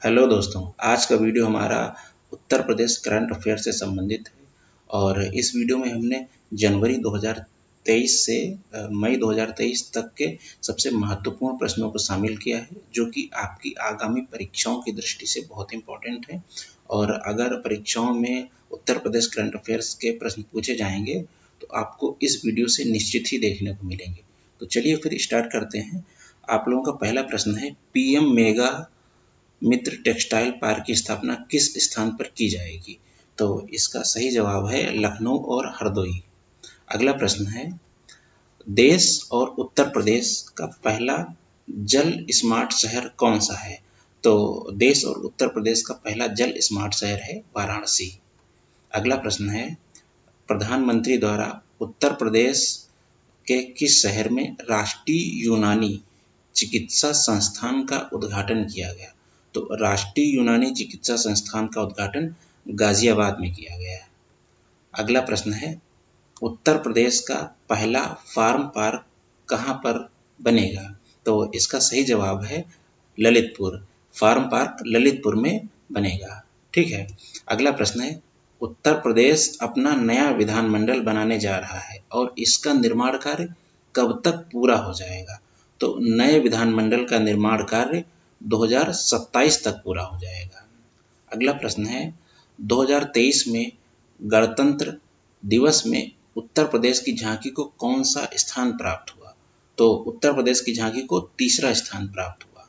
Hello दोस्तों, आज का वीडियो हमारा उत्तर प्रदेश करंट अफेयर से संबंधित है और इस वीडियो में हमने जनवरी 2023 से मई 2023 तक के सबसे महत्वपूर्ण प्रश्नों को शामिल किया है, जो कि आपकी आगामी परीक्षाओं की दृष्टि से बहुत इंपॉर्टेंट है। और अगर परीक्षाओं में उत्तर प्रदेश करंट अफेयर्स के प्रश्न पूछे जाएंगे तो आपको इस वीडियो से निश्चित ही देखने को मिलेंगे। तो चलिए फिर स्टार्ट करते हैं। आप लोगों का पहला प्रश्न है, पीएम मेगा मित्र टेक्सटाइल पार्क की स्थापना किस स्थान पर की जाएगी? तो इसका सही जवाब है लखनऊ और हरदोई। अगला प्रश्न है, देश और उत्तर प्रदेश का पहला जल स्मार्ट शहर कौन सा है? तो देश और उत्तर प्रदेश का पहला जल स्मार्ट शहर है वाराणसी। अगला प्रश्न है, प्रधानमंत्री द्वारा उत्तर प्रदेश के किस शहर में राष्ट्रीय यूनानी चिकित्सा संस्थान का उद्घाटन किया गया? तो राष्ट्रीय यूनानी चिकित्सा संस्थान का उद्घाटन गाजियाबाद में किया गया है। अगला प्रश्न है, उत्तर प्रदेश का पहला फार्म पार्क कहाँ पर बनेगा? तो इसका सही जवाब है ललितपुर। फार्म पार्क ललितपुर में बनेगा। ठीक है। अगला प्रश्न है, उत्तर प्रदेश अपना नया विधानमंडल बनाने जा रहा है और इसका निर्माण कार्य कब तक पूरा हो जाएगा? तो नए विधानमंडल का निर्माण कार्य 2027 तक पूरा हो जाएगा। अगला प्रश्न है, 2023 में गणतंत्र दिवस में उत्तर प्रदेश की झांकी को कौन सा स्थान प्राप्त हुआ? तो उत्तर प्रदेश की झांकी को तीसरा स्थान प्राप्त हुआ।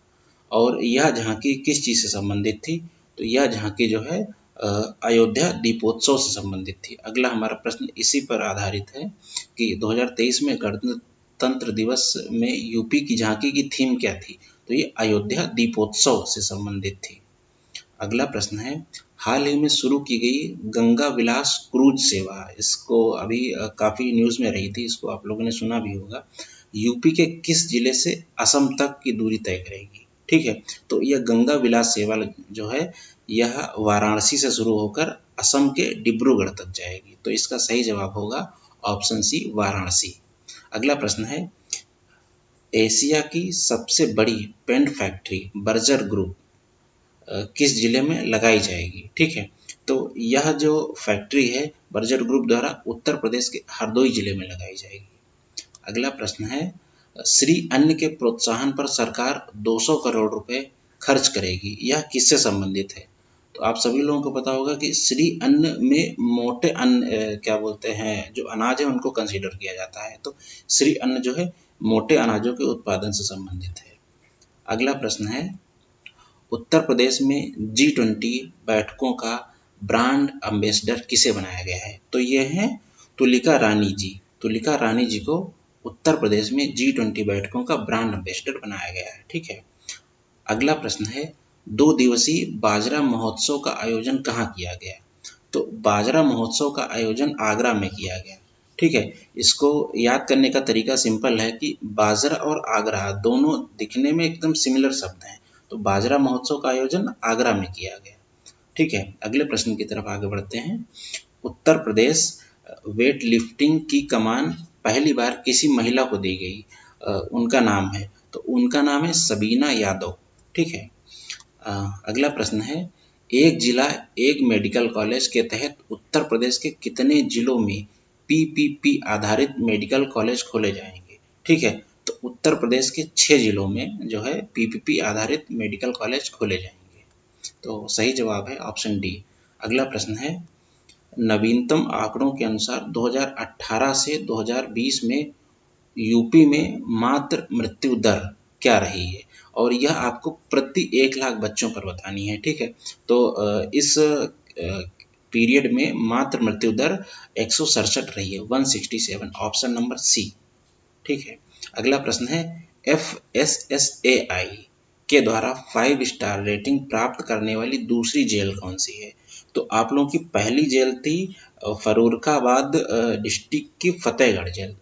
और यह झांकी किस चीज से संबंधित थी? तो यह झांकी जो है अयोध्या दीपोत्सव से संबंधित थी। अगला हमारा प्रश्न इसी पर आधारित है कि 2023 में गणतंत्र दिवस में यूपी की झांकी की थीम क्या थी? तो ये अयोध्या दीपोत्सव से संबंधित थी। अगला प्रश्न है, हाल ही में शुरू की गई गंगा विलास क्रूज सेवा, इसको अभी काफी न्यूज में रही थी, इसको आप लोगों ने सुना भी होगा। यूपी के किस जिले से असम तक की दूरी तय करेगी? ठीक है। तो यह गंगा विलास सेवा जो है यह वाराणसी से शुरू होकर असम के डिब्रूगढ़ तक जाएगी। तो इसका सही जवाब होगा ऑप्शन सी, वाराणसी। अगला प्रश्न है, एशिया की सबसे बड़ी पेंट फैक्ट्री बर्जर ग्रुप किस जिले में लगाई जाएगी? ठीक है। तो यह जो फैक्ट्री है बर्जर ग्रुप द्वारा उत्तर प्रदेश के हरदोई जिले में लगाई जाएगी। अगला प्रश्न है, श्री अन्न के प्रोत्साहन पर सरकार 200 करोड़ रुपए खर्च करेगी, यह किससे संबंधित है? तो आप सभी लोगों को पता होगा कि श्री अन्न में मोटे अन्न क्या बोलते हैं, जो अनाज है उनको कंसीडर किया जाता है। तो श्री अन्न जो है मोटे अनाजों के उत्पादन से संबंधित है। अगला प्रश्न है, उत्तर प्रदेश में G20 बैठकों का ब्रांड एम्बेसडर किसे बनाया गया है? तो ये हैं तुलिका रानी जी। तुलिका रानी जी को उत्तर प्रदेश में G20 बैठकों का ब्रांड एम्बेसडर बनाया गया है। ठीक है। अगला प्रश्न है, 2 दिवसीय बाजरा महोत्सव का आयोजन कहाँ किया गया? तो बाजरा महोत्सव का आयोजन आगरा में किया गया। ठीक है। इसको याद करने का तरीका सिंपल है कि बाजरा और आगरा दोनों दिखने में एकदम सिमिलर शब्द हैं। तो बाजरा महोत्सव का आयोजन आगरा में किया गया। ठीक है। अगले प्रश्न की तरफ आगे बढ़ते हैं। उत्तर प्रदेश वेट लिफ्टिंग की कमान पहली बार किसी महिला को दी गई, उनका नाम है, तो उनका नाम है सबीना यादव। ठीक है। अगला प्रश्न है, एक जिला एक मेडिकल कॉलेज के तहत उत्तर प्रदेश के कितने जिलों में पीपीपी आधारित मेडिकल कॉलेज खोले जाएंगे? ठीक है। तो उत्तर प्रदेश के 6 जिलों में जो है पीपीपी आधारित मेडिकल कॉलेज खोले जाएंगे। तो सही जवाब है ऑप्शन डी। अगला प्रश्न है, नवीनतम आंकड़ों के अनुसार 2018 से 2020 में यूपी में मातृ मृत्यु दर क्या रही है? और यह आपको प्रति 1 लाख बच्चों पर बतानी है। ठीक है। तो इस पीरियड में मातृ मृत्यु दर 167 रही है, 167, ऑप्शन नंबर सी। ठीक है। अगला प्रश्न है, FSSAI के द्वारा 5 स्टार रेटिंग प्राप्त करने वाली दूसरी जेल कौन सी है? तो आप लोगों की पहली जेल थी फरूखाबाद डिस्ट्रिक्ट की फतेहगढ़ जेल,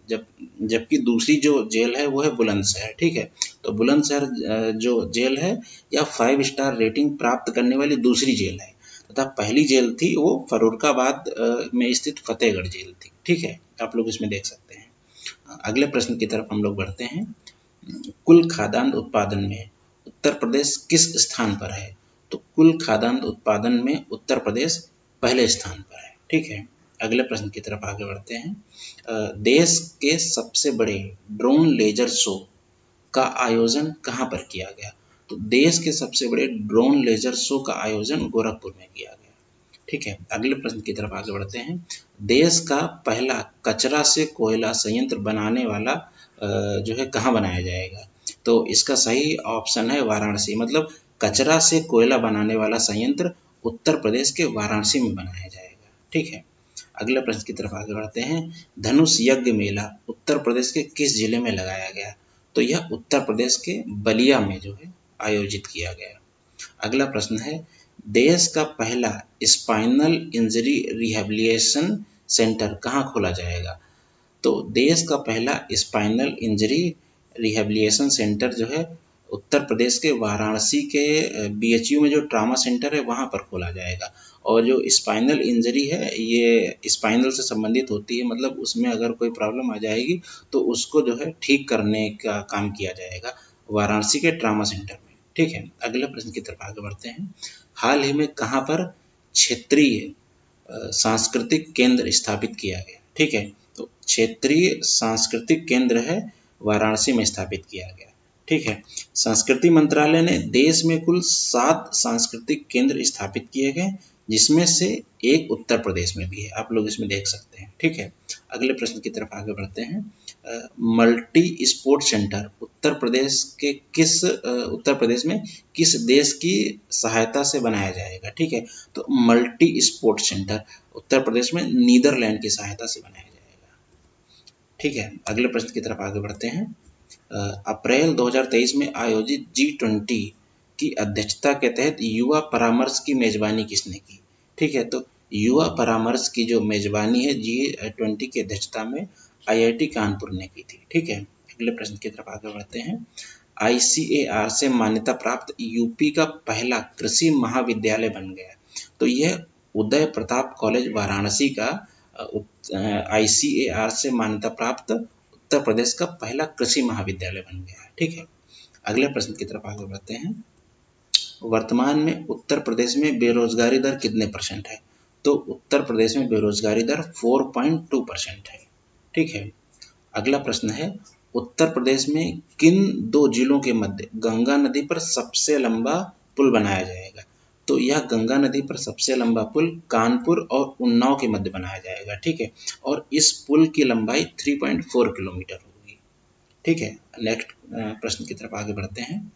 जबकि दूसरी जो जेल है वो है बुलंदशहर। ठीक है। तो बुलंदशहर जो जेल है यह 5 स्टार रेटिंग प्राप्त करने वाली दूसरी जेल है, तथा पहली जेल थी वो फरूखाबाद में स्थित फतेहगढ़ जेल थी। ठीक है। आप लोग इसमें देख सकते हैं। अगले प्रश्न की तरफ हम लोग बढ़ते हैं। कुल खाद्यान्न उत्पादन में उत्तर प्रदेश किस स्थान पर है? तो कुल खाद्यान्न उत्पादन में उत्तर प्रदेश पहले स्थान पर है। ठीक है, अगले प्रश्न की तरफ आगे बढ़ते हैं। देश के सबसे बड़े ड्रोन लेजर शो का आयोजन कहाँ पर किया गया? तो देश के सबसे बड़े ड्रोन लेजर शो का आयोजन गोरखपुर में किया गया। ठीक है, अगले प्रश्न की तरफ आगे बढ़ते हैं। देश का पहला कचरा से कोयला संयंत्र बनाने वाला जो है कहाँ बनाया जाएगा? तो इसका सही ऑप्शन है वाराणसी। मतलब कचरा से कोयला बनाने वाला संयंत्र उत्तर प्रदेश के वाराणसी में बनाया जाएगा। ठीक है, अगले प्रश्न की तरफ आगे बढ़ते हैं। धनुष यज्ञ मेला उत्तर प्रदेश के किस जिले में लगाया गया? तो यह उत्तर प्रदेश के बलिया में जो है आयोजित किया गया। अगला प्रश्न है, देश का पहला स्पाइनल इंजरी रिहेबिलिटेशन सेंटर कहाँ खोला जाएगा? तो देश का पहला स्पाइनल इंजरी रिहेबिलिटेशन सेंटर जो है उत्तर प्रदेश के वाराणसी के BHU में जो ट्रामा सेंटर है वहाँ पर खोला जाएगा। और जो स्पाइनल इंजरी है ये स्पाइनल से संबंधित होती है, मतलब उसमें अगर कोई प्रॉब्लम आ जाएगी तो उसको जो है ठीक करने का काम किया जाएगा वाराणसी के ट्रामा सेंटर में। ठीक है, अगले प्रश्न की तरफ आगे बढ़ते हैं। हाल ही में कहाँ पर क्षेत्रीय सांस्कृतिक केंद्र स्थापित किया गया? ठीक है, तो क्षेत्रीय सांस्कृतिक केंद्र है वाराणसी में स्थापित किया गया। ठीक है, संस्कृति मंत्रालय ने देश में कुल 7 सांस्कृतिक केंद्र स्थापित किए गए, जिसमें से एक उत्तर प्रदेश में भी है, आप लोग इसमें देख सकते हैं। ठीक है, अगले प्रश्न की तरफ आगे बढ़ते हैं। Multi sport centre Uttar Pradesh में किस देश की सहायता से बनाया जाएगा? ठीक है, तो multi sport centre Uttar Pradesh में नीदरलैंड की सहायता से बनाया जाएगा। ठीक है, अगले प्रश्न की तरफ आगे बढ़ते हैं। अप्रैल 2023 में आयोजित G20 की अध्यक्षता के तहत युवा परामर्श की मेजबानी किसने की? ठीक है, तो युवा परामर्श की जो मेजबानी है G20 की अध्यक्षता में IIT कानपुर ने की थी। ठीक है, अगले प्रश्न की तरफ आगे बढ़ते हैं। ICAR से मान्यता प्राप्त यूपी का पहला कृषि महाविद्यालय बन गया। तो यह उदय प्रताप कॉलेज वाराणसी का ICAR से मान्यता प्राप्त उत्तर प्रदेश का पहला कृषि महाविद्यालय बन गया है। ठीक है, अगले प्रश्न की तरफ आगे बढ़ते हैं। वर्तमान में उत्तर प्रदेश में बेरोजगारी दर कितने % है? तो उत्तर प्रदेश में बेरोजगारी दर 4.2% है। ठीक है, अगला प्रश्न है, उत्तर प्रदेश में किन 2 जिलों के मध्य गंगा नदी पर सबसे लंबा पुल बनाया जाएगा? तो यह गंगा नदी पर सबसे लंबा पुल कानपुर और उन्नाव के मध्य बनाया जाएगा। ठीक है, और इस पुल की लंबाई 3.4 किलोमीटर होगी। ठीक है, नेक्स्ट प्रश्न की तरफ आगे बढ़ते हैं।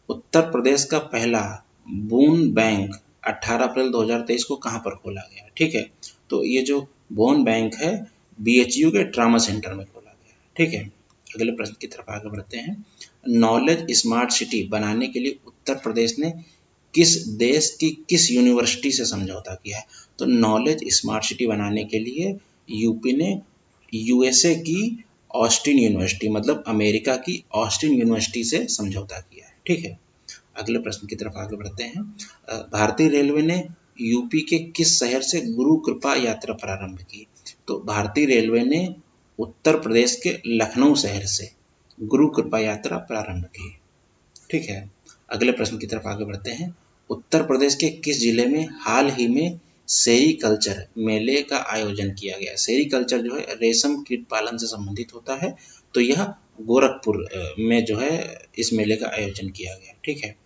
उत्तर प्रदेश का पहला बोन बैंक 18 अप्रैल 2023 को कहाँ पर खोला गया? ठीक है, तो ये जो बोन बैंक है BHU के ट्रामा सेंटर में खोला गया। ठीक है, अगले प्रश्न की तरफ आगे बढ़ते हैं। नॉलेज स्मार्ट सिटी बनाने के लिए उत्तर प्रदेश ने किस देश की किस यूनिवर्सिटी से समझौता किया है? तो नॉलेज स्मार्ट सिटी बनाने के लिए यूपी ने USA की ऑस्टिन यूनिवर्सिटी, मतलब अमेरिका की ऑस्टिन यूनिवर्सिटी से समझौता किया है। ठीक है, अगले प्रश्न की तरफ आगे बढ़ते हैं। भारतीय रेलवे ने यूपी के किस शहर से गुरु कृपा यात्रा प्रारंभ की? तो भारतीय रेलवे ने उत्तर प्रदेश के लखनऊ शहर से गुरु कृपा यात्रा प्रारंभ की। ठीक है, अगले प्रश्न की तरफ आगे बढ़ते हैं। उत्तर प्रदेश के किस जिले में हाल ही में सेरीकल्चर मेले का आयोजन किया गया? सेरीकल्चर जो है रेशम कीट पालन से संबंधित होता है, तो यह गोरखपुर में जो है इस मेले का आयोजन किया गया। ठीक है,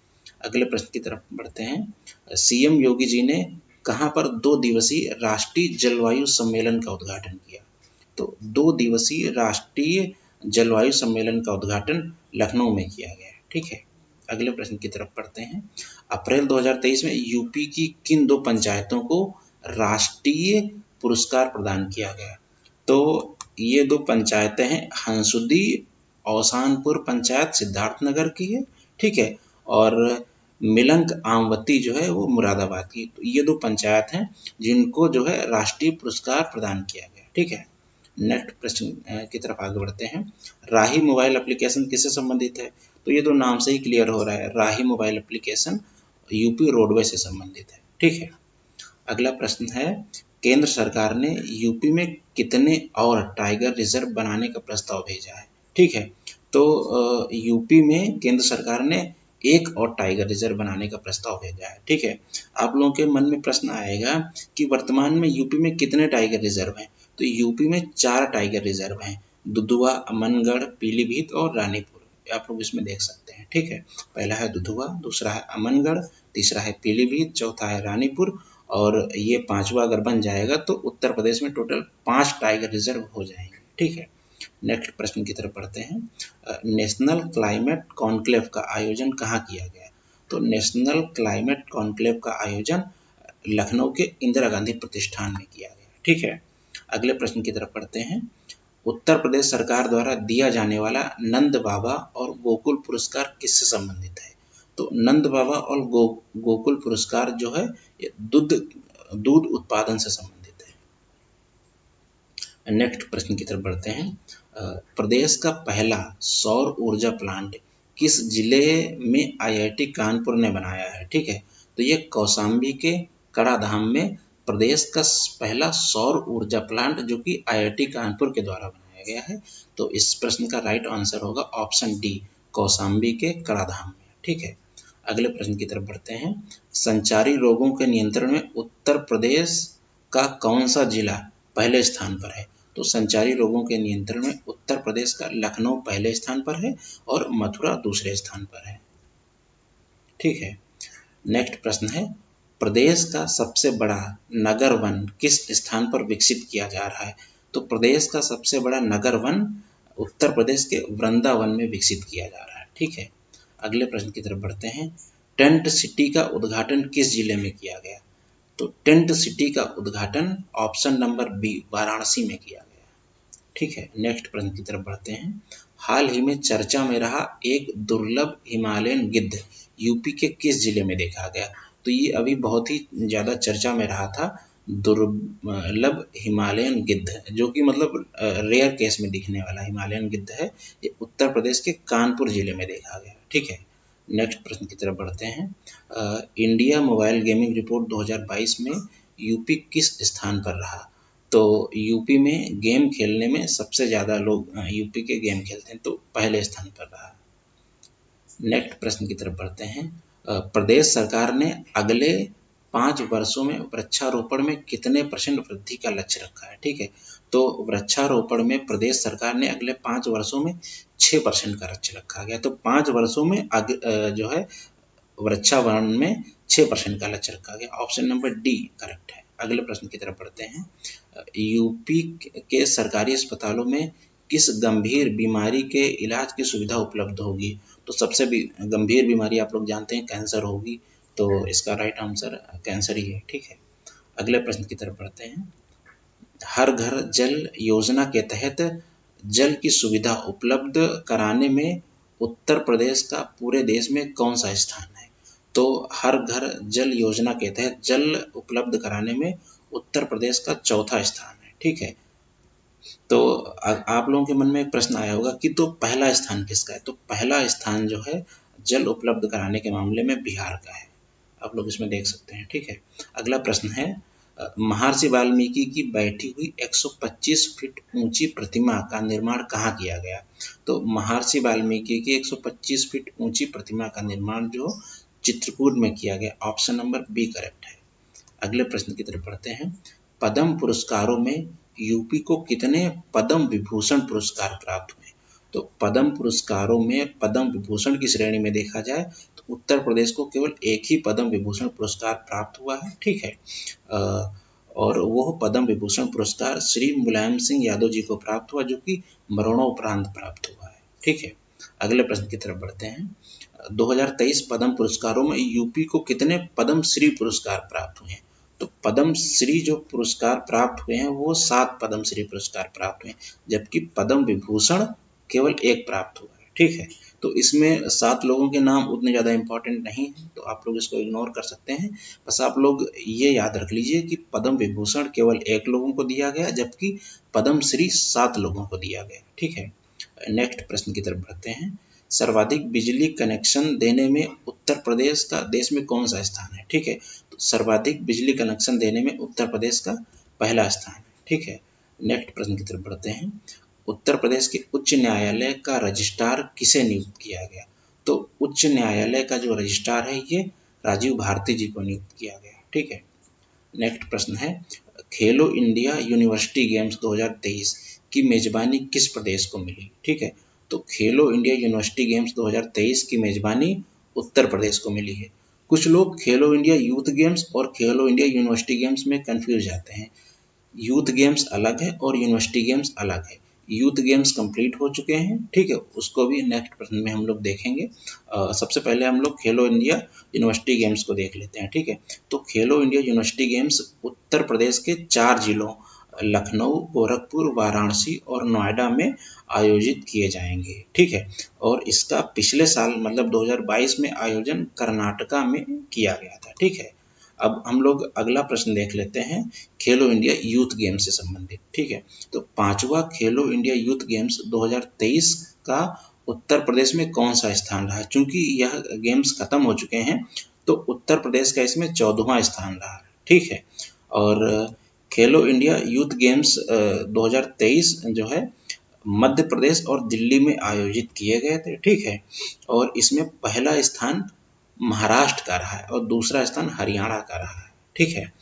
अगले प्रश्न की तरफ बढ़ते हैं। CM योगी जी ने कहाँ पर 2 दिवसीय राष्ट्रीय जलवायु सम्मेलन का उद्घाटन किया? तो 2 दिवसीय राष्ट्रीय जलवायु सम्मेलन का उद्घाटन लखनऊ में किया गया। ठीक है, अगले प्रश्न की तरफ पढ़ते हैं। अप्रैल 2023 में यूपी की किन 2 पंचायतों को राष्ट्रीय पुरस्कार प्रदान किया गया? तो ये 2 पंचायतें हैं, हंसुदी औसानपुर पंचायत सिद्धार्थनगर की है। ठीक है, और मिलंक आमवती जो है वो मुरादाबाद की। तो ये 2 पंचायत हैं जिनको जो है राष्ट्रीय पुरस्कार प्रदान किया गया। ठीक है, नेक्स्ट प्रश्न की तरफ आगे बढ़ते हैं। राही मोबाइल एप्लीकेशन किससे संबंधित है? तो ये तो नाम से ही क्लियर हो रहा है, राही मोबाइल एप्लीकेशन यूपी रोडवेज से संबंधित है। ठीक है, अगला प्रश्न है, केंद्र सरकार ने यूपी में कितने और टाइगर रिजर्व बनाने का प्रस्ताव भेजा है? ठीक है, तो यूपी में केंद्र सरकार ने एक और टाइगर रिजर्व बनाने का प्रस्ताव भेजा है। ठीक है, आप लोगों के मन में प्रश्न आएगा कि वर्तमान में यूपी में कितने टाइगर रिजर्व हैं। तो यूपी में 4 टाइगर रिजर्व हैं, दुधवा, अमनगढ़, पीलीभीत और रानीपुर। आप लोग इसमें देख सकते हैं। ठीक है, पहला है दुधवा, दूसरा है अमनगढ़, तीसरा है पीलीभीत, चौथा है रानीपुर और ये 5वां अगर बन जाएगा तो उत्तर प्रदेश में टोटल 5 टाइगर रिजर्व हो जाएंगे। ठीक है, नेक्स्ट प्रश्न की तरफ बढ़ते हैं। नेशनल क्लाइमेट कॉन्क्लेव का आयोजन कहाँ किया गया? तो नेशनल क्लाइमेट कॉन्क्लेव का आयोजन लखनऊ के इंदिरा गांधी प्रतिष्ठान में किया गया। ठीक है, अगले प्रश्न की तरफ बढ़ते हैं। उत्तर प्रदेश सरकार द्वारा दिया जाने वाला नंद बाबा और गोकुल पुरस्कार किससे संबंधित है? तो नंद बाबा और गोकुल पुरस्कार जो है ये दूध उत्पादन से संबंधित है। नेक्स्ट प्रश्न की तरफ बढ़ते हैं। प्रदेश का पहला सौर ऊर्जा प्लांट किस जिले में आईआईटी कानपुर ने बनाया है? ठीक है, तो ये कौशाम्बी के कड़ाधाम में प्रदेश का पहला सौर ऊर्जा प्लांट जो कि आईआईटी कानपुर के द्वारा बनाया गया है। तो इस प्रश्न का राइट आंसर होगा ऑप्शन डी, कौशाम्बी के कड़ाधाम में। ठीक है, अगले प्रश्न की तरफ बढ़ते हैं। संचारी रोगों के नियंत्रण में उत्तर प्रदेश का कौन सा जिला पहले स्थान पर है? तो संचारी रोगों के नियंत्रण में उत्तर प्रदेश का लखनऊ पहले स्थान पर है और मथुरा दूसरे स्थान पर है। ठीक है, नेक्स्ट प्रश्न है। प्रदेश का सबसे बड़ा नगर वन किस स्थान पर विकसित किया जा रहा है? तो प्रदेश का सबसे बड़ा नगर वन उत्तर प्रदेश के वृंदावन में विकसित किया जा रहा है। ठीक है, अगले प्रश्न की तरफ बढ़ते हैं। टेंट सिटी का उद्घाटन किस जिले में किया गया? तो टेंट सिटी का उद्घाटन ऑप्शन नंबर बी, वाराणसी में किया गया। ठीक है, नेक्स्ट प्रश्न की तरफ बढ़ते हैं। हाल ही में चर्चा में रहा एक दुर्लभ हिमालयन गिद्ध यूपी के किस जिले में देखा गया? तो ये अभी बहुत ही ज़्यादा चर्चा में रहा था, दुर्लभ हिमालयन गिद्ध, जो कि मतलब रेयर केस में दिखने वाला हिमालयन गिद्ध है। ये उत्तर प्रदेश के कानपुर जिले में देखा गया। ठीक है, नेक्स्ट प्रश्न की तरफ बढ़ते हैं। इंडिया मोबाइल गेमिंग रिपोर्ट 2022 में यूपी किस स्थान पर रहा? तो यूपी में गेम खेलने में सबसे ज़्यादा लोग यूपी के गेम खेलते हैं, तो पहले स्थान पर रहा। नेक्स्ट प्रश्न की तरफ बढ़ते हैं। प्रदेश सरकार ने अगले 5 वर्षों में वृक्षारोपण में कितने % वृद्धि का लक्ष्य रखा है? ठीक है, तो वृक्षारोपण में प्रदेश सरकार ने अगले 5 वर्षों में 6% का लक्ष्य रखा गया। तो 5 वर्षों में जो है वृक्षारोपण में 6% का लक्ष्य रखा गया। ऑप्शन नंबर डी करेक्ट है। अगले प्रश्न की तरफ बढ़ते हैं। यूपी के सरकारी अस्पतालों में किस गंभीर बीमारी के इलाज की सुविधा उपलब्ध होगी? तो सबसे गंभीर बीमारी आप लोग जानते हैं कैंसर होगी, तो इसका राइट आंसर कैंसर ही है। ठीक है, अगले प्रश्न की तरफ बढ़ते हैं। हर घर जल योजना के तहत जल की सुविधा उपलब्ध कराने में उत्तर प्रदेश का पूरे देश में कौन सा स्थान है? तो हर घर जल योजना के तहत जल उपलब्ध कराने में उत्तर प्रदेश का 4था स्थान है। ठीक है, तो आप लोगों के मन में एक प्रश्न आया होगा कि तो पहला स्थान किसका है? तो पहला स्थान जो है जल उपलब्ध कराने के मामले में बिहार का है। आप लोग इसमें देख सकते हैं। ठीक है, अगला प्रश्न है। महर्षि वाल्मीकि की बैठी हुई 125 फीट ऊंची प्रतिमा का निर्माण कहाँ किया गया? तो महर्षि वाल्मीकि की 125 फीट ऊंची प्रतिमा का निर्माण जो चित्रकूट में किया गया। ऑप्शन नंबर बी करेक्ट है। अगले प्रश्न की तरफ बढ़ते हैं। पद्म पुरस्कारों में यूपी को कितने पद्म विभूषण पुरस्कार प्राप्त हुए? तो पद्म पुरस्कारों में पद्म विभूषण की श्रेणी में देखा जाए तो उत्तर प्रदेश को केवल एक ही पद्म विभूषण पुरस्कार प्राप्त हुआ है। ठीक है, और वह पद्म विभूषण पुरस्कार श्री मुलायम सिंह यादव जी को प्राप्त हुआ, जो कि मरणोपरांत प्राप्त हुआ है। ठीक है, अगले प्रश्न की तरफ बढ़ते हैं। 2023 पद्म पुरस्कारों में यूपी को कितने पद्म श्री पुरस्कार प्राप्त हुए हैं? तो पद्म श्री जो पुरस्कार प्राप्त हुए हैं वो 7 पद्म श्री पुरस्कार प्राप्त हुए हैं, जबकि पद्म विभूषण केवल 1 प्राप्त हुआ है। ठीक है, तो इसमें 7 लोगों के नाम उतने ज़्यादा इंपॉर्टेंट नहीं है, तो आप लोग इसको इग्नोर कर सकते हैं। बस आप लोग ये याद रख लीजिए कि पद्म विभूषण केवल 1 लोगों को दिया गया, जबकि पद्म श्री 7 लोगों को दिया गया। ठीक है, नेक्स्ट प्रश्न की तरफ बढ़ते हैं। सर्वाधिक बिजली कनेक्शन देने में उत्तर प्रदेश का देश में कौन सा स्थान है? ठीक है, तो सर्वाधिक बिजली कनेक्शन देने में उत्तर प्रदेश का पहला स्थान है। ठीक है, नेक्स्ट प्रश्न की तरफ बढ़ते हैं। उत्तर प्रदेश के उच्च न्यायालय का रजिस्ट्रार किसे नियुक्त किया गया? तो उच्च न्यायालय का जो रजिस्ट्रार है ये राजीव भारती जी को नियुक्त किया गया। ठीक है। नेक्स्ट प्रश्न है, खेलो इंडिया यूनिवर्सिटी गेम्स 2023 की मेजबानी किस प्रदेश को मिली? ठीक है, तो खेलो इंडिया यूनिवर्सिटी गेम्स 2023 की मेजबानी उत्तर प्रदेश को मिली है। कुछ लोग खेलो इंडिया यूथ गेम्स और खेलो इंडिया यूनिवर्सिटी गेम्स में कंफ्यूज जाते हैं। यूथ गेम्स अलग है और यूनिवर्सिटी गेम्स अलग है। यूथ गेम्स कंप्लीट हो चुके हैं। ठीक है, उसको भी नेक्स्ट प्रश्न में हम लोग देखेंगे। सबसे पहले हम लोग खेलो इंडिया यूनिवर्सिटी गेम्स को देख लेते हैं। ठीक है, तो खेलो India university games Uttar Pradesh के 4 जिलों लखनऊ, गोरखपुर, वाराणसी और नोएडा में आयोजित किए जाएंगे। ठीक है, और इसका पिछले साल मतलब 2022 में आयोजन कर्नाटका में किया गया था। ठीक है, अब हम लोग अगला प्रश्न देख लेते हैं खेलो इंडिया यूथ गेम्स से संबंधित। ठीक है, तो 5वां खेलो इंडिया यूथ गेम्स 2023 का उत्तर प्रदेश में कौन सा स्थान रहा? चूंकि यह गेम्स खत्म हो चुके हैं तो उत्तर प्रदेश का इसमें 14वां स्थान रहा। ठीक है, और खेलो इंडिया यूथ गेम्स 2023 जो है मध्य प्रदेश और दिल्ली में आयोजित किए गए थे। ठीक है, और इसमें पहला स्थान महाराष्ट्र का रहा है और दूसरा स्थान हरियाणा का रहा है। ठीक है,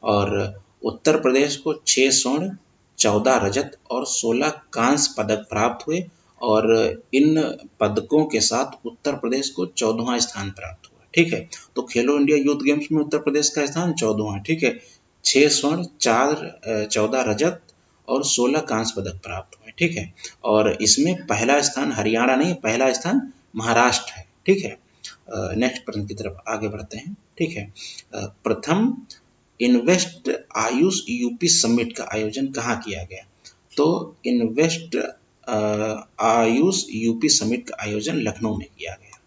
और उत्तर प्रदेश को 6 स्वर्ण, 14 रजत और 16 कांस्य पदक प्राप्त हुए और इन पदकों के साथ उत्तर प्रदेश को 14वां स्थान प्राप्त हुआ। ठीक है, तो खेलो इंडिया यूथ गेम्स में उत्तर प्रदेश का स्थान 14वां। ठीक है, 6 स्वर्ण, 14 रजत और 16 कांस्य पदक प्राप्त हुए। ठीक है, और इसमें पहला स्थान हरियाणा नहीं, पहला स्थान महाराष्ट्र है। ठीक है, नेक्स्ट प्रश्न की तरफ आगे बढ़ते हैं। ठीक है, प्रथम इन्वेस्ट आयुष यूपी समिट का आयोजन कहाँ किया गया? तो इन्वेस्ट आयुष यूपी समिट का आयोजन लखनऊ में किया गया।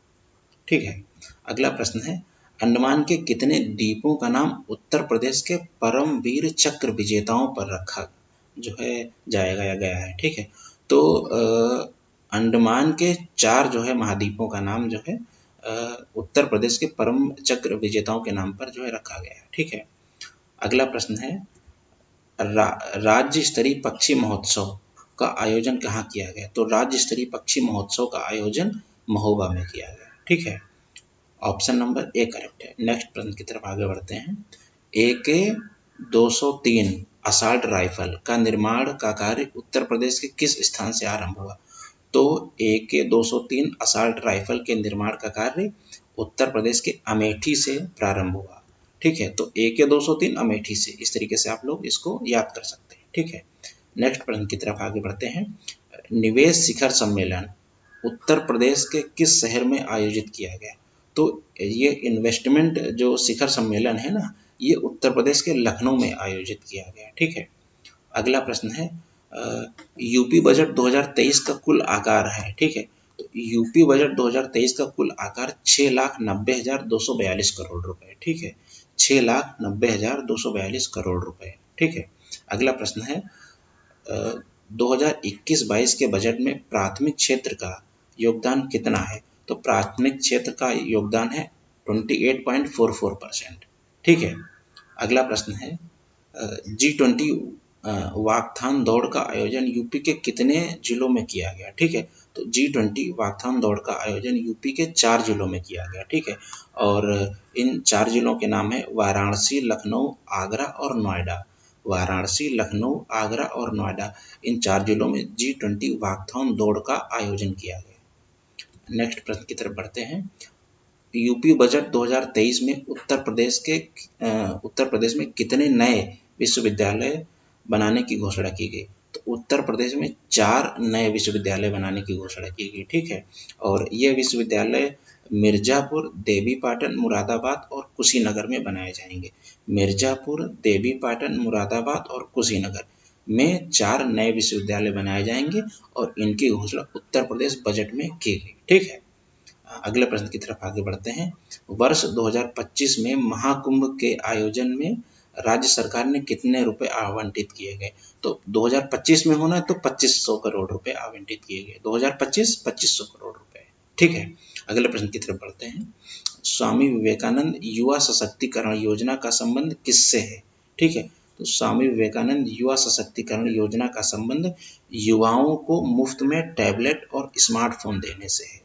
ठीक है, अगला प्रश्न है, अंडमान के कितने द्वीपों का नाम उत्तर प्रदेश के परमवीर चक्र विजेताओं पर रखा जो है जाया गया है? ठीक है, तो अंडमान के 4 जो है महाद्वीपों का नाम जो है उत्तर प्रदेश के परम चक्र विजेताओं के नाम पर जो है रखा गया है। ठीक है, अगला प्रश्न है, राज्य स्तरीय पक्षी महोत्सव का आयोजन कहाँ किया गया? तो राज्य स्तरीय पक्षी महोत्सव का आयोजन महोबा में किया गया। ठीक है, ऑप्शन नंबर ए करेक्ट है। नेक्स्ट प्रश्न की तरफ आगे बढ़ते हैं, AK-203 असॉल्ट राइफल का निर्माण का कार्य उत्तर प्रदेश के किस स्थान से आरंभ हुआ? तो AK-203 असॉल्ट राइफल के निर्माण का कार्य उत्तर प्रदेश के अमेठी से प्रारंभ हुआ। ठीक है, तो AK-203 अमेठी से, इस तरीके से आप लोग इसको याद कर सकते हैं। ठीक है, नेक्स्ट प्रश्न की तरफ आगे बढ़ते हैं, निवेश शिखर सम्मेलन उत्तर प्रदेश के किस शहर में आयोजित किया गया? तो ये इन्वेस्टमेंट जो शिखर सम्मेलन है ना, ये उत्तर प्रदेश के लखनऊ में आयोजित किया गया। ठीक है, अगला प्रश्न है, यूपी बजट 2023 का कुल आकार है। ठीक है, तो यूपी बजट 2023 का कुल आकार 6,90,242 करोड़ रुपए। ठीक है, 6,90,242 करोड़ रुपए। ठीक है, अगला प्रश्न है, 2021-22 के बजट में प्राथमिक क्षेत्र का योगदान कितना है? तो प्राथमिक क्षेत्र का योगदान है 28.44%। ठीक है, अगला प्रश्न है, G20 वाकथान दौड़ का आयोजन यूपी के कितने जिलों में किया गया? ठीक है, तो G20 वाकथान दौड़ का आयोजन यूपी के 4 जिलों में किया गया। ठीक है, और इन 4 जिलों के नाम है वाराणसी, लखनऊ, आगरा और नोएडा। वाराणसी, लखनऊ, आगरा और नोएडा, इन 4 जिलों में G20 वाकथान दौड़ का आयोजन किया गया। नेक्स्ट प्रश्न की तरफ बढ़ते हैं, यूपी बजट 2023 में उत्तर प्रदेश में कितने नए विश्वविद्यालय बनाने की घोषणा की गई? तो उत्तर प्रदेश में 4 नए विश्वविद्यालय बनाने की घोषणा की गई। ठीक है, और ये विश्वविद्यालय मिर्जापुर, देवीपाटन, मुरादाबाद और कुशीनगर में बनाए जाएंगे। मिर्जापुर, देवीपाटन, मुरादाबाद और कुशीनगर में 4 नए विश्वविद्यालय बनाए जाएंगे और इनकी घोषणा उत्तर प्रदेश बजट में की गई। ठीक है, अगले प्रश्न की तरफ आगे बढ़ते हैं, वर्ष 2025 में महाकुंभ के आयोजन में राज्य सरकार ने कितने रुपए आवंटित किए गए? तो 2025 में होना है तो 2500 करोड़ रुपए आवंटित किए गए। 2025 2500 करोड़ रुपए। ठीक है, अगले प्रश्न की तरफ बढ़ते हैं, स्वामी विवेकानंद युवा सशक्तिकरण योजना का संबंध किससे है? ठीक है, तो स्वामी विवेकानंद युवा सशक्तिकरण योजना का संबंध युवाओं को मुफ्त में टैबलेट और स्मार्टफोन देने से है।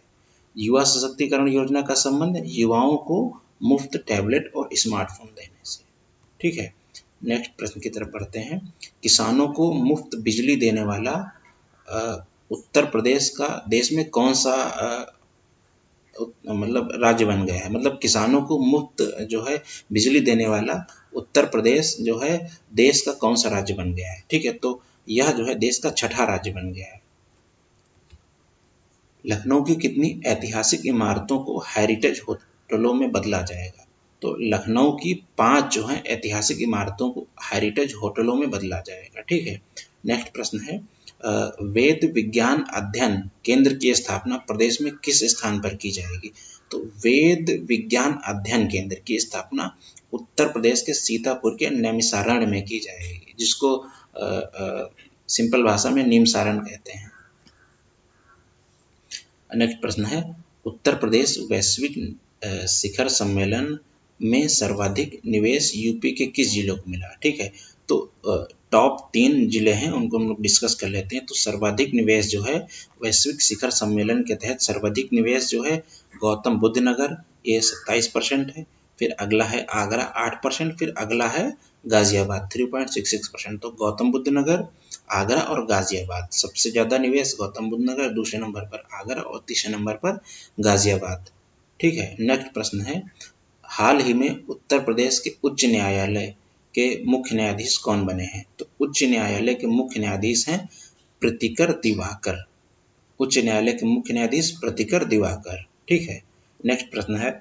युवा सशक्तिकरण योजना का संबंध युवाओं को मुफ्त टैबलेट और स्मार्टफोन देने से। ठीक है, नेक्स्ट प्रश्न की तरफ बढ़ते हैं। किसानों को मुफ्त बिजली देने वाला उत्तर प्रदेश का देश में कौन सा मतलब राज्य बन गया है, मतलब किसानों को मुफ्त जो है बिजली देने वाला उत्तर प्रदेश जो है देश का कौन सा राज्य बन गया है। ठीक है, तो यह जो है देश का छठा राज्य बन गया है। लखनऊ की कितनी ऐतिहासिक इमारतों को हेरिटेज होटलों में बदला जाएगा? तो लखनऊ की 5 जो है ऐतिहासिक इमारतों को हेरिटेज होटलों में बदला जाएगा। ठीक है, नेक्स्ट प्रश्न है वेद विज्ञान अध्ययन केंद्र की स्थापना प्रदेश में किस स्थान पर की जाएगी? तो वेद विज्ञान अध्ययन केंद्र की स्थापना उत्तर प्रदेश के सीतापुर के नैमिषारण्य में की जाएगी, जिसको सिंपल भाषा में नीमसारण कहते हैं। नेक्स्ट प्रश्न है उत्तर प्रदेश वैश्विक शिखर सम्मेलन में सर्वाधिक निवेश यूपी के किस जिलों को मिला? ठीक है, तो टॉप 3 जिले हैं, उनको हम लोग डिस्कस कर लेते हैं। तो सर्वाधिक निवेश जो है वैश्विक शिखर सम्मेलन के तहत सर्वाधिक निवेश जो है गौतम बुद्ध नगर, ये 27% है। फिर अगला है आगरा 8%, फिर अगला है गाजियाबाद 3.66%। तो गौतम बुद्ध नगर, आगरा और गाजियाबाद सबसे ज्यादा निवेश गौतम बुद्ध नगर, दूसरे नंबर पर आगरा और तीसरे नंबर पर गाजियाबाद। ठीक है, नेक्स्ट प्रश्न है हाल ही में उत्तर प्रदेश के उच्च न्यायालय के मुख्य न्यायाधीश कौन बने हैं? तो उच्च न्यायालय के मुख्य न्यायाधीश हैं प्रतिकर दिवाकर। उच्च न्यायालय के मुख्य न्यायाधीश प्रतिकर दिवाकर। ठीक है, नेक्स्ट प्रश्न है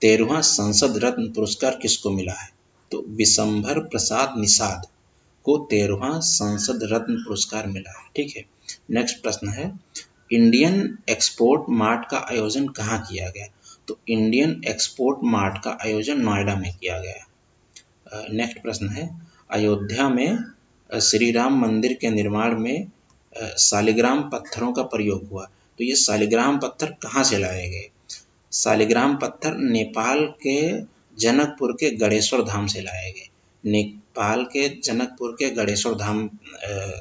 13वां संसद रत्न पुरस्कार किसको मिला है? तो विशंभर प्रसाद निषाद को 13वां संसद रत्न पुरस्कार मिला है। ठीक है, नेक्स्ट प्रश्न है इंडियन एक्सपोर्ट मार्ट का आयोजन कहाँ किया गया? तो इंडियन एक्सपोर्ट मार्ट का आयोजन नोएडा में किया गया। नेक्स्ट प्रश्न है अयोध्या में श्री राम मंदिर के निर्माण में शालिग्राम पत्थरों का प्रयोग हुआ। तो ये शालिग्राम पत्थर कहाँ से लाए गए? शालिग्राम पत्थर नेपाल के जनकपुर के गणेश्वर धाम से लाए गए। नेपाल के जनकपुर के गणेश्वर धाम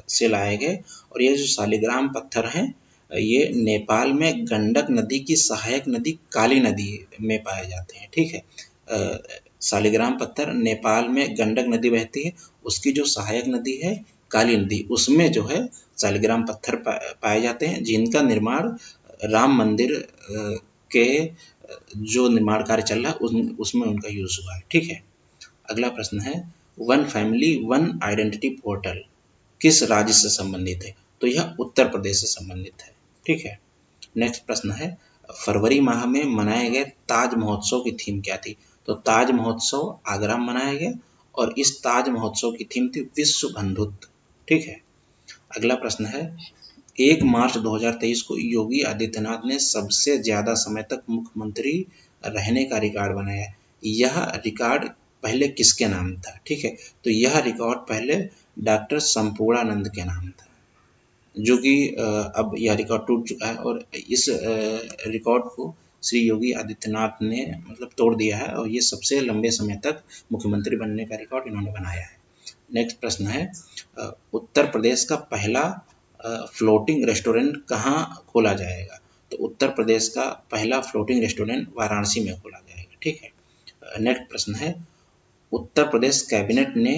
से लाए गए। और ये जो शालिग्राम पत्थर हैं ये नेपाल में गंडक नदी की सहायक नदी काली नदी में पाए जाते हैं। ठीक है, शालिग्राम पत्थर नेपाल में गंडक नदी बहती है, उसकी जो सहायक नदी है काली नदी, उसमें जो है शालिग्राम पत्थर पाए जाते हैं, जिनका निर्माण राम मंदिर के जो निर्माण कार्य चल रहा है उसमें उनका यूज हुआ है। ठीक है, अगला प्रश्न है one family one identity portal किस राज्य से संबंधित है? तो यह उत्तर प्रदेश से संबंधित है। ठीक है, नेक्स्ट प्रश्न है फरवरी माह में मनाए गए ताज महोत्सव की थीम क्या थी? तो ताज महोत्सव आगरा में मनाया गया और इस ताज महोत्सव की थीम थी विश्व बंधुत्व। ठीक है, अगला प्रश्न है 1 मार्च 2023 को योगी आदित्यनाथ ने सबसे ज्यादा समय तक मुख्यमंत्री रहने का रिकॉर्ड बनाया। यह रिकॉर्ड पहले किसके नाम था? ठीक है, तो यह रिकॉर्ड पहले डॉक्टर संपूर्णानंद के नाम था, जो कि अब यह रिकॉर्ड टूट चुका है और इस रिकॉर्ड को श्री योगी आदित्यनाथ ने मतलब तोड़ दिया है और ये सबसे लंबे समय तक मुख्यमंत्री बनने का रिकॉर्ड इन्होंने बनाया है। नेक्स्ट प्रश्न है उत्तर प्रदेश का पहला फ्लोटिंग रेस्टोरेंट कहाँ खोला जाएगा? तो उत्तर प्रदेश का पहला फ्लोटिंग रेस्टोरेंट वाराणसी में खोला जाएगा। ठीक है, नेक्स्ट प्रश्न है उत्तर प्रदेश कैबिनेट ने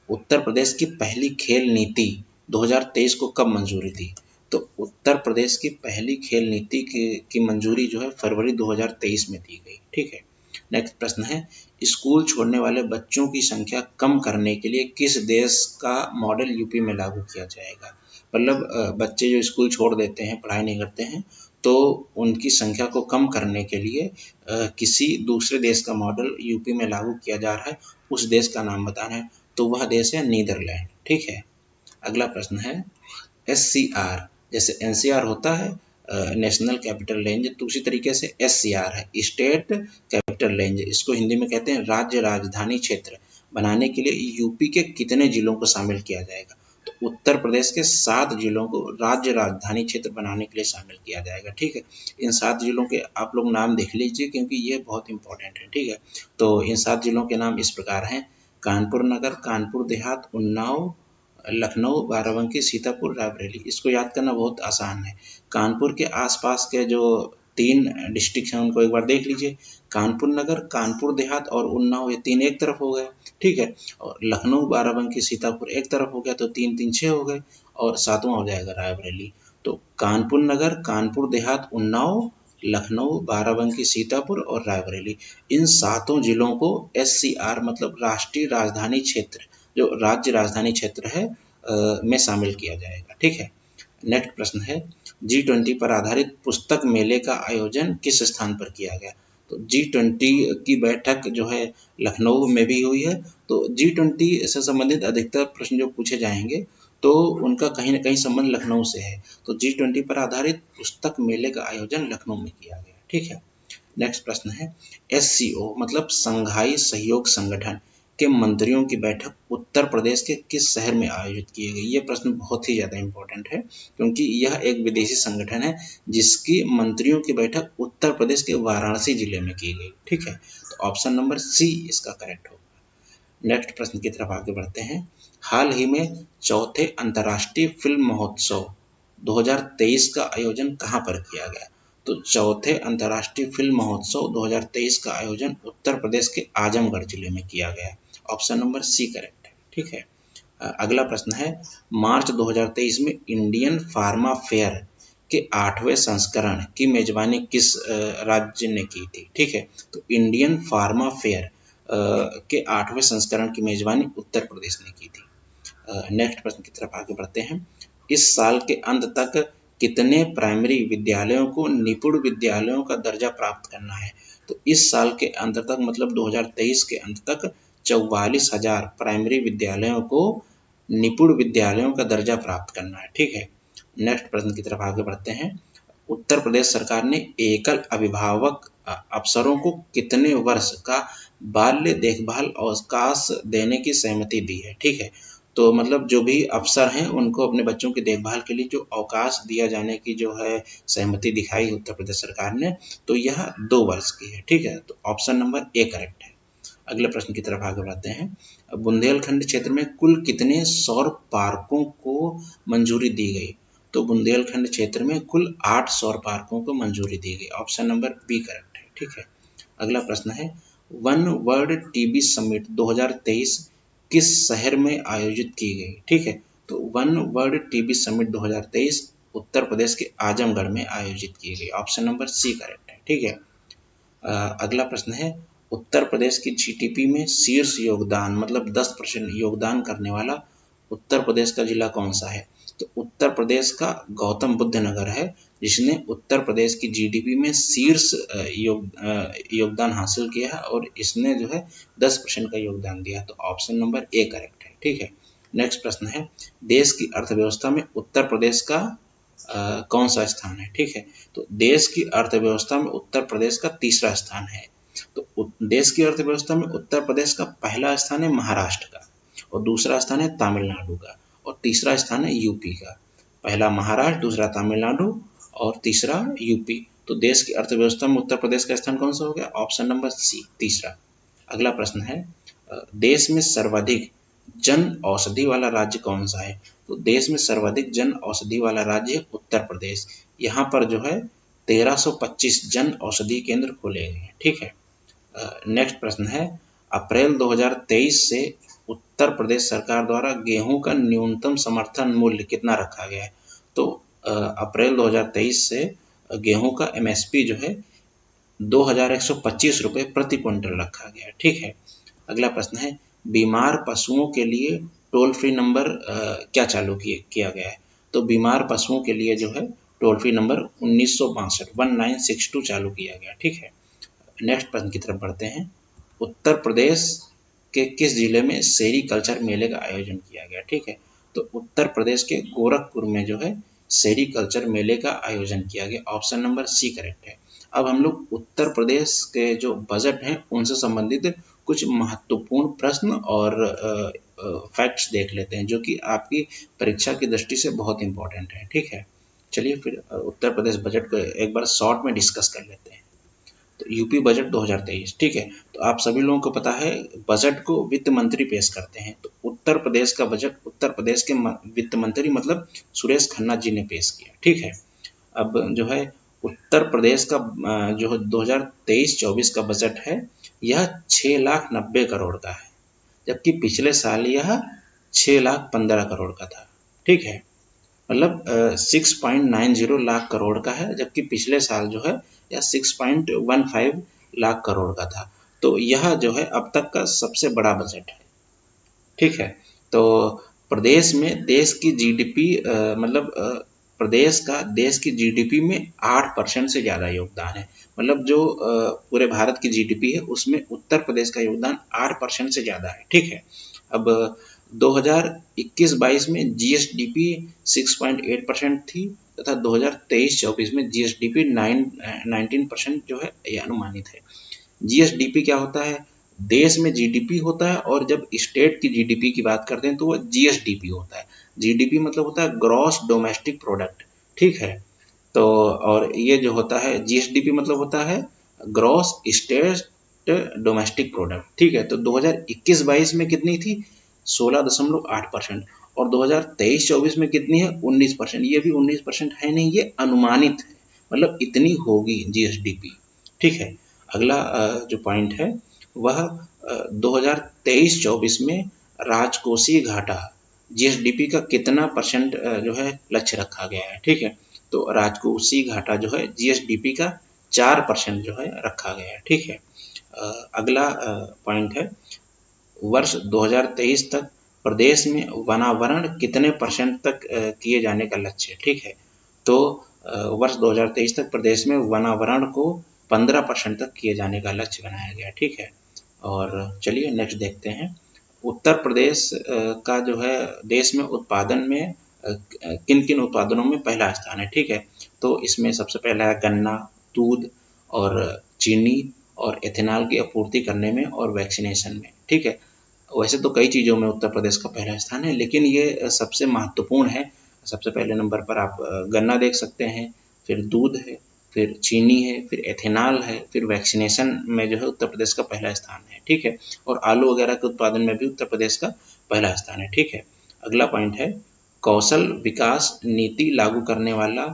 उत्तर प्रदेश की पहली खेल नीति 2023 को कब मंजूरी दी? तो उत्तर प्रदेश की पहली खेल नीति की मंजूरी जो है फरवरी 2023 में दी गई। ठीक है, नेक्स्ट प्रश्न है स्कूल छोड़ने वाले बच्चों की संख्या कम करने के लिए किस देश का मॉडल यूपी में लागू किया जाएगा? मतलब बच्चे जो स्कूल छोड़ देते हैं, पढ़ाई नहीं करते हैं, तो उनकी संख्या को कम करने के लिए किसी दूसरे देश का मॉडल यूपी में लागू किया जा रहा है। उस देश का नाम बताना है, तो वह देश है नीदरलैंड। ठीक है, अगला प्रश्न है SCR जैसे NCR होता है नेशनल कैपिटल रेंज, तो उसी तरीके से SCR है स्टेट कैपिटल रेंज, इसको हिंदी में कहते हैं राज्य राजधानी क्षेत्र बनाने के लिए यूपी के कितने जिलों को शामिल किया जाएगा? तो उत्तर प्रदेश के 7 जिलों को राज्य राजधानी क्षेत्र बनाने के लिए शामिल किया जाएगा। ठीक है, इन 7 जिलों के आप लोग नाम देख लीजिए क्योंकि ये बहुत इंपॉर्टेंट है। ठीक है, तो इन 7 जिलों के नाम इस प्रकार हैं कानपुर नगर, कानपुर देहात, उन्नाव, लखनऊ, बाराबंकी, सीतापुर, रायबरेली। इसको याद करना बहुत आसान है। कानपुर के आसपास के जो 3 डिस्ट्रिक्ट हैं उनको एक बार देख लीजिए। कानपुर नगर, कानपुर देहात और उन्नाव, ये 3 एक तरफ हो गए, ठीक है। और लखनऊ, बाराबंकी, सीतापुर एक तरफ हो गया, तो 3 3 6 हो गए, और 7वां हो जाएगा रायबरेली। तो कानपुर नगर, कानपुर देहात, उन्नाव, लखनऊ, बाराबंकी, सीतापुर और रायबरेली, इन 7 जिलों को SCR मतलब राष्ट्रीय राजधानी क्षेत्र, जो राज्य राजधानी क्षेत्र है, में शामिल किया जाएगा, ठीक है। नेक्स्ट प्रश्न है, G20 पर आधारित पुस्तक मेले का आयोजन किस स्थान पर किया गया? तो G20 की बैठक जो है लखनऊ में भी हुई है। तो G20 से संबंधित अधिकतर प्रश्न जो पूछे जाएंगे तो उनका कहीं ना कहीं संबंध लखनऊ से है। तो G20 पर आधारित पुस्तक मेले का आयोजन लखनऊ में किया गया, ठीक है। नेक्स्ट प्रश्न है, SCO मतलब संघाई सहयोग संगठन के मंत्रियों की बैठक उत्तर प्रदेश के किस शहर में आयोजित की गई? ये प्रश्न बहुत ही ज़्यादा इम्पोर्टेंट है, क्योंकि यह एक विदेशी संगठन है जिसकी मंत्रियों की बैठक उत्तर प्रदेश के वाराणसी जिले में की गई, ठीक है। तो ऑप्शन नंबर सी इसका करेक्ट होगा। नेक्स्ट प्रश्न की तरफ आगे बढ़ते हैं। हाल ही में चौथे अंतर्राष्ट्रीय फिल्म महोत्सव 2023 का आयोजन कहाँ पर किया गया? तो चौथे अंतर्राष्ट्रीय फिल्म महोत्सव 2023 का आयोजन उत्तर प्रदेश के आजमगढ़ जिले में किया गया। ऑप्शन नंबर सी करेक्ट है, ठीक है। अगला प्रश्न है, मार्च 2023 में इंडियन फार्मा फेयर के 8वें संस्करण की मेजबानी किस राज्य ने की थी? ठीक है, तो इंडियन फार्मा फेयर के 8वें संस्करण की मेजबानी उत्तर प्रदेश ने की थी। नेक्स्ट प्रश्न की तरफ आगे बढ़ते हैं। इस साल के अंत तक कितने प्राइमरी विद्यालयों को निपुण विद्यालयों का दर्जा प्राप्त करना है? तो इस साल के अंत तक मतलब 2023 के अंत तक 44,000 प्राइमरी विद्यालयों को निपुण विद्यालयों का दर्जा प्राप्त करना है, ठीक है। नेक्स्ट प्रश्न की तरफ आगे बढ़ते हैं। उत्तर प्रदेश सरकार ने एकल अभिभावक अफसरों को कितने वर्ष का बाल्य देखभाल अवकाश देने की सहमति दी है? ठीक है, तो मतलब जो भी अफसर हैं उनको अपने बच्चों की देखभाल के लिए जो अवकाश दिया जाने की जो है सहमति दिखाई उत्तर प्रदेश सरकार ने, तो यह 2 वर्ष की है, ठीक है। तो ऑप्शन नंबर ए करेक्ट है। अगले प्रश्न की तरफ आगे बढ़ते हैं। बुंदेलखंड क्षेत्र में कुल कितने सौर पार्कों को मंजूरी दी गई? तो बुंदेलखंड क्षेत्र में कुल 8 सौर पार्कों को मंजूरी दी गई। ऑप्शन नंबर बी करेक्ट है, ठीक है। अगला प्रश्न है, वन वर्ल्ड टीबी समिट 2023 किस शहर में आयोजित की गई? ठीक है, तो one world TB summit 2023 Uttar Pradesh के आजमगढ़ में आयोजित की गई। ऑप्शन नंबर सी करेक्ट है, ठीक है। अगला प्रश्न है, उत्तर प्रदेश की जीडीपी में शीर्ष योगदान मतलब 10% योगदान करने वाला उत्तर प्रदेश का जिला कौन सा है? तो उत्तर प्रदेश का गौतम बुद्ध नगर है, जिसने उत्तर प्रदेश की जीडीपी में शीर्ष योगदान हासिल किया है और इसने जो है 10% का योगदान दिया। तो ऑप्शन नंबर ए करेक्ट है, ठीक है। नेक्स्ट प्रश्न है, देश की अर्थव्यवस्था में उत्तर प्रदेश का कौन सा स्थान है? ठीक है, तो देश की अर्थव्यवस्था में उत्तर प्रदेश का 3रा स्थान है। तो देश की अर्थव्यवस्था में उत्तर प्रदेश का पहला स्थान है महाराष्ट्र का, और दूसरा स्थान है तमिलनाडु का, और तीसरा स्थान है यूपी का। पहला महाराष्ट्र, दूसरा तमिलनाडु और तीसरा यूपी। तो देश की अर्थव्यवस्था में उत्तर प्रदेश का स्थान कौन सा हो गया? ऑप्शन नंबर सी, तीसरा। अगला प्रश्न है, देश में सर्वाधिक जन औषधि वाला राज्य कौन सा है? तो देश में सर्वाधिक जन औषधि वाला राज्य उत्तर प्रदेश। यहाँ पर जो है 1325 जन औषधि केंद्र खोले गए हैं, ठीक है। नेक्स्ट प्रश्न है, अप्रैल 2023 से उत्तर प्रदेश सरकार द्वारा गेहूं का न्यूनतम समर्थन मूल्य कितना रखा गया है? तो अप्रैल 2023 से गेहूं का एमएसपी जो है 2125 रुपये प्रति क्विंटल रखा गया है, ठीक है। अगला प्रश्न है, बीमार पशुओं के लिए टोल फ्री नंबर क्या चालू किया गया है? तो बीमार पशुओं के लिए जो है टोल फ्री नंबर 1962 चालू किया गया, ठीक है। नेक्स्ट प्रश्न की तरफ बढ़ते हैं। उत्तर प्रदेश के किस जिले में सेरीकल्चर मेले का आयोजन किया गया? ठीक है, तो उत्तर प्रदेश के गोरखपुर में जो है सेरीकल्चर मेले का आयोजन किया गया। ऑप्शन नंबर सी करेक्ट है। अब हम लोग उत्तर प्रदेश के जो बजट हैं उनसे संबंधित कुछ महत्वपूर्ण प्रश्न और फैक्ट्स देख लेते हैं, जो कि आपकी परीक्षा की दृष्टि से बहुत इंपॉर्टेंट है, ठीक है। चलिए फिर उत्तर प्रदेश बजट को एक बार शॉर्ट में डिस्कस कर लेते हैं। तो यूपी बजट 2023, ठीक है। तो आप सभी लोगों को पता है बजट को वित्त मंत्री पेश करते हैं, तो उत्तर प्रदेश का बजट उत्तर प्रदेश के वित्त मंत्री मतलब सुरेश खन्ना जी ने पेश किया, ठीक है। अब जो है उत्तर प्रदेश का जो 2023-24 का बजट है यह 6,90,00,000 का है, जबकि पिछले साल यह 6,15,00,000 का था, ठीक है। मतलब 6.90 लाख करोड़ का है, जबकि पिछले साल जो है यह 6.15 लाख करोड़ का था। तो यह जो है अब तक का सबसे बड़ा बजट है, ठीक है। तो प्रदेश में देश की जीडीपी मतलब प्रदेश का देश की जीडीपी में 8% से ज़्यादा योगदान है। मतलब जो पूरे भारत की जीडीपी है उसमें उत्तर प्रदेश का योगदान 8% से ज़्यादा है, ठीक है। अब 2021-22 में जीएसडीपी 6.8% थी तथा 2023-24 में जीएसडीपी 19% जो है ये अनुमानित है। जीएसडीपी क्या होता है? देश में जीडीपी होता है और जब स्टेट की जीडीपी की बात करते हैं तो वो जीएसडीपी होता है। जीडीपी मतलब होता है ग्रॉस डोमेस्टिक प्रोडक्ट, ठीक है। तो और ये जो होता है जीएसडीपी मतलब होता है ग्रॉस स्टेट डोमेस्टिक प्रोडक्ट, ठीक है। तो 2021-22 में कितनी थी? 16.8%। और 2023-24 में कितनी है? 19%। ये भी 19% है नहीं, ये अनुमानित है, मतलब इतनी होगी जीएसडीपी, ठीक है। अगला जो पॉइंट है वह 2023-24 में राजकोषीय घाटा जीएसडीपी का कितना परसेंट जो है लक्ष्य रखा गया है, ठीक है। तो राजकोषीय घाटा जो है जीएसडीपी का 4% जो है रखा गया है, ठीक है। अगला पॉइंट है वर्ष 2023 तक प्रदेश में वनावरण कितने परसेंट तक किए जाने का लक्ष्य है, ठीक है। तो वर्ष 2023 तक प्रदेश में वनावरण को 15% तक किए जाने का लक्ष्य बनाया गया, ठीक है। और चलिए नेक्स्ट देखते हैं। उत्तर प्रदेश का जो है देश में उत्पादन में किन किन उत्पादनों में पहला स्थान है, ठीक है। तो इसमें सबसे पहला है गन्ना, दूध और चीनी और एथेनॉल की आपूर्ति करने में और वैक्सीनेशन में, ठीक है। वैसे तो कई चीज़ों में उत्तर प्रदेश का पहला स्थान है, लेकिन ये सबसे महत्वपूर्ण है। सबसे पहले नंबर पर आप गन्ना देख सकते हैं, फिर दूध है, फिर चीनी है, फिर एथेनॉल है, फिर वैक्सीनेशन में जो है उत्तर प्रदेश का पहला स्थान है, ठीक है। और आलू वगैरह के उत्पादन में भी उत्तर प्रदेश का पहला स्थान है, ठीक है। अगला पॉइंट है कौशल विकास नीति लागू करने वाला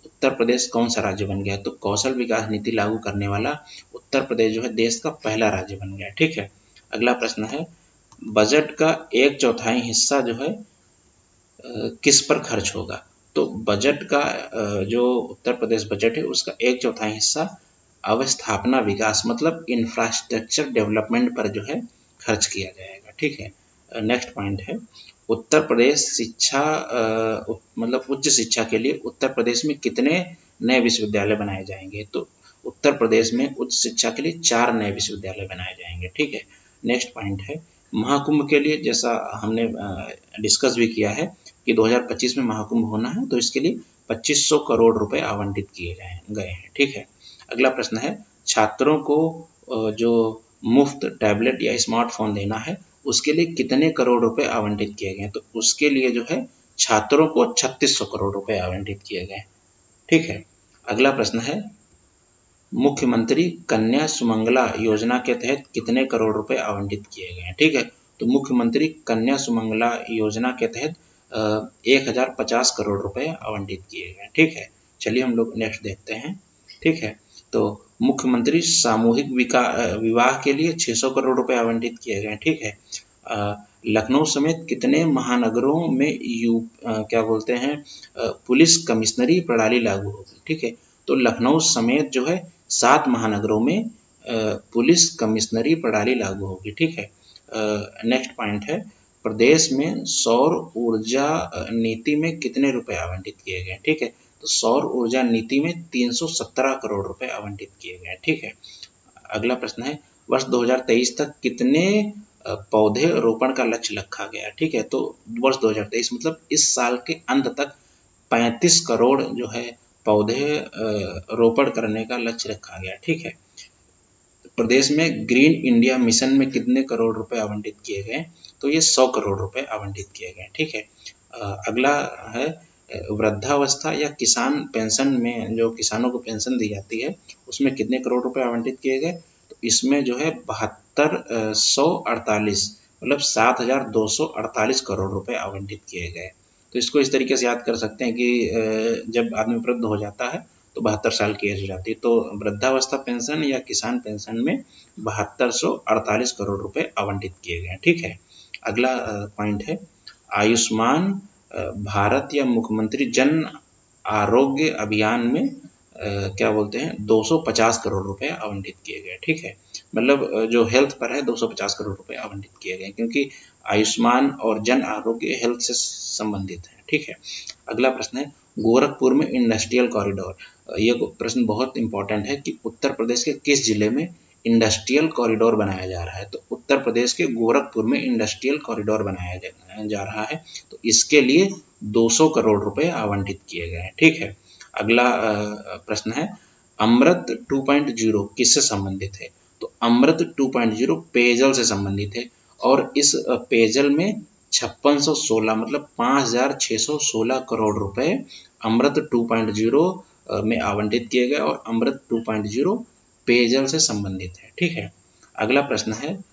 उत्तर प्रदेश कौन सा राज्य बन गया? तो कौशल विकास नीति लागू करने वाला उत्तर प्रदेश जो है देश का पहला राज्य बन गया, ठीक है। अगला प्रश्न है बजट का 1/4 हिस्सा जो है किस पर खर्च होगा? तो बजट का जो उत्तर प्रदेश बजट है उसका 1/4 हिस्सा अवस्थापना विकास मतलब इंफ्रास्ट्रक्चर डेवलपमेंट पर जो है खर्च किया जाएगा, ठीक है। नेक्स्ट पॉइंट है उत्तर प्रदेश शिक्षा मतलब उच्च शिक्षा के लिए उत्तर प्रदेश में कितने नए विश्वविद्यालय बनाए जाएंगे? तो उत्तर प्रदेश में उच्च शिक्षा के लिए 4 नए विश्वविद्यालय बनाए जाएंगे, ठीक है। नेक्स्ट पॉइंट है महाकुंभ के लिए जैसा हमने डिस्कस भी किया है कि 2025 में महाकुंभ होना है, तो इसके लिए 2500 करोड़ रुपए आवंटित किए गए हैं, ठीक है। अगला प्रश्न है छात्रों को जो मुफ्त टैबलेट या स्मार्टफोन देना है उसके लिए कितने करोड़ रुपए आवंटित किए गए? तो उसके लिए जो है छात्रों को 3600 करोड़ रुपए आवंटित किए गए, ठीक है। अगला प्रश्न है मुख्यमंत्री कन्या सुमंगला योजना के तहत कितने करोड़ रुपए आवंटित किए गए हैं, ठीक है। तो मुख्यमंत्री कन्या सुमंगला योजना के तहत 1050 करोड़ रुपए आवंटित किए गए, ठीक है। चलिए हम लोग नेक्स्ट देखते हैं, ठीक है। तो मुख्यमंत्री सामूहिक विवाह के लिए 600 करोड़ रुपए आवंटित किए गए, ठीक है। लखनऊ समेत कितने महानगरों में क्या बोलते हैं पुलिस कमिश्नरी प्रणाली लागू होगी, ठीक है। तो लखनऊ समेत जो है 7 महानगरों में पुलिस कमिश्नरी प्रणाली लागू होगी, ठीक है। नेक्स्ट पॉइंट है प्रदेश में सौर ऊर्जा नीति में कितने रुपए आवंटित किए गए, ठीक है। तो सौर ऊर्जा नीति में 317 करोड़ रुपए आवंटित किए गए, ठीक है। अगला प्रश्न है वर्ष 2023 तक कितने पौधे रोपण का लक्ष्य रखा गया, ठीक है। तो वर्ष 2023 मतलब इस साल के अंत तक 35 करोड़ जो है पौधे रोपण करने का लक्ष्य रखा गया, ठीक है। प्रदेश में ग्रीन इंडिया मिशन में कितने करोड़ रुपए आवंटित किए गए? तो ये 100 करोड़ रुपए आवंटित किए गए, ठीक है। अगला है वृद्धावस्था या किसान पेंशन में जो किसानों को पेंशन दी जाती है उसमें कितने करोड़ रुपए आवंटित किए गए? तो इसमें जो है 7248 मतलब 7248 करोड़ रुपए आवंटित किए गए। तो इसको इस तरीके से याद कर सकते हैं कि जब आदमी वृद्ध हो जाता है तो 72 साल की एज हो जाती है, तो वृद्धावस्था पेंशन या किसान पेंशन में 7248 करोड़ रुपए आवंटित किए गए। ठीक है। अगला पॉइंट है आयुष्मान भारत या मुख्यमंत्री जन आरोग्य अभियान में क्या बोलते हैं 250 करोड़ रुपए आवंटित किए गए। ठीक है, मतलब जो हेल्थ पर है 250 करोड़ रुपए आवंटित किए गए, क्योंकि आयुष्मान और जन आरोग्य हेल्थ से संबंधित है। ठीक है। अगला प्रश्न है गोरखपुर में इंडस्ट्रियल कॉरिडोर। ये प्रश्न बहुत इंपॉर्टेंट है कि उत्तर प्रदेश के किस जिले में इंडस्ट्रियल कॉरिडोर बनाया जा रहा है? तो उत्तर प्रदेश के गोरखपुर में इंडस्ट्रियल कॉरिडोर बनाया जा रहा है, तो इसके लिए 200 करोड़ रुपए आवंटित किए गए हैं। ठीक है। अगला प्रश्न है अमृत 2.0 किससे संबंधित है? तो अमृत 2.0 पेयजल से संबंधित है, और इस पेयजल में 5616 मतलब 5616 करोड़ रुपए अमृत 2.0 में आवंटित किए गए, और अमृत 2.0 पेयजल से संबंधित है। ठीक है। अगला प्रश्न है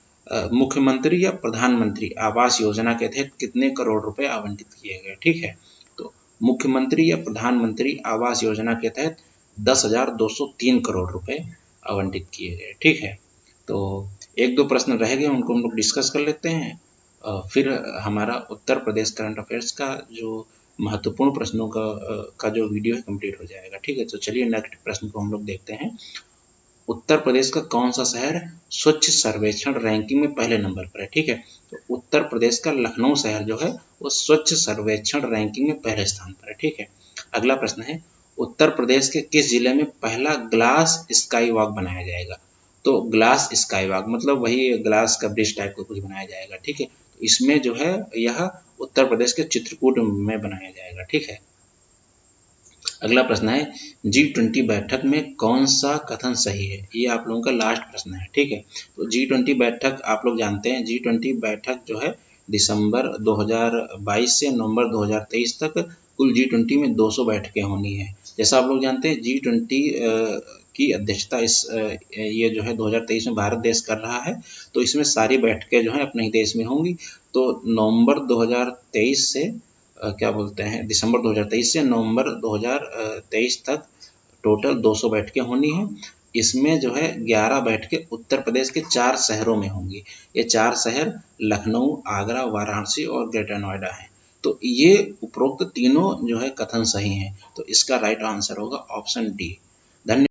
मुख्यमंत्री या प्रधानमंत्री आवास योजना के तहत कितने करोड़ रुपए आवंटित किए गए? ठीक है, तो मुख्यमंत्री या प्रधानमंत्री आवास योजना के तहत 10,203 करोड़ रुपए आवंटित किए गए। ठीक है, तो एक दो प्रश्न रह गए, उनको हम लोग डिस्कस कर लेते हैं, फिर हमारा उत्तर प्रदेश करंट अफेयर्स का जो महत्वपूर्ण प्रश्नों का जो वीडियो है कंप्लीट हो जाएगा। ठीक है, तो चलिए नेक्स्ट प्रश्न को हम लोग देखते हैं। उत्तर प्रदेश का कौन सा शहर स्वच्छ सर्वेक्षण रैंकिंग में पहले नंबर पर है? ठीक है, तो उत्तर प्रदेश का लखनऊ शहर जो है वो स्वच्छ सर्वेक्षण रैंकिंग में पहले स्थान पर है। ठीक है। अगला प्रश्न है उत्तर प्रदेश के किस जिले में पहला ग्लास स्काई वॉक बनाया जाएगा? तो ग्लास स्काई वॉक मतलब वही ग्लास का ब्रिज टाइप का कुछ बनाया जाएगा। ठीक है, तो इसमें जो है यह उत्तर प्रदेश के चित्रकूट में बनाया जाएगा। ठीक है। अगला प्रश्न है G20 बैठक में कौन सा कथन सही है? ये आप लोगों का लास्ट प्रश्न है। ठीक है, तो G20 बैठक आप लोग जानते हैं, G20 बैठक जो है दिसंबर 2022 से नवंबर 2023 तक कुल G20 में 200 बैठकें होनी है। जैसा आप लोग जानते हैं G20 की अध्यक्षता ये जो है 2023 में भारत देश कर रहा है, तो इसमें सारी बैठकें जो है अपने ही देश में होंगी। तो नवंबर 2023 से क्या बोलते हैं दिसंबर 2023 से नवंबर 2023 तक टोटल 200 बैठकें होनी है। इसमें जो है 11 बैठकें उत्तर प्रदेश के 4 शहरों में होंगी। ये 4 शहर लखनऊ, आगरा, वाराणसी और ग्रेटर नोएडा हैं। तो ये उपरोक्त तीनों जो है कथन सही हैं, तो इसका राइट आंसर होगा ऑप्शन डी। धन्यवाद।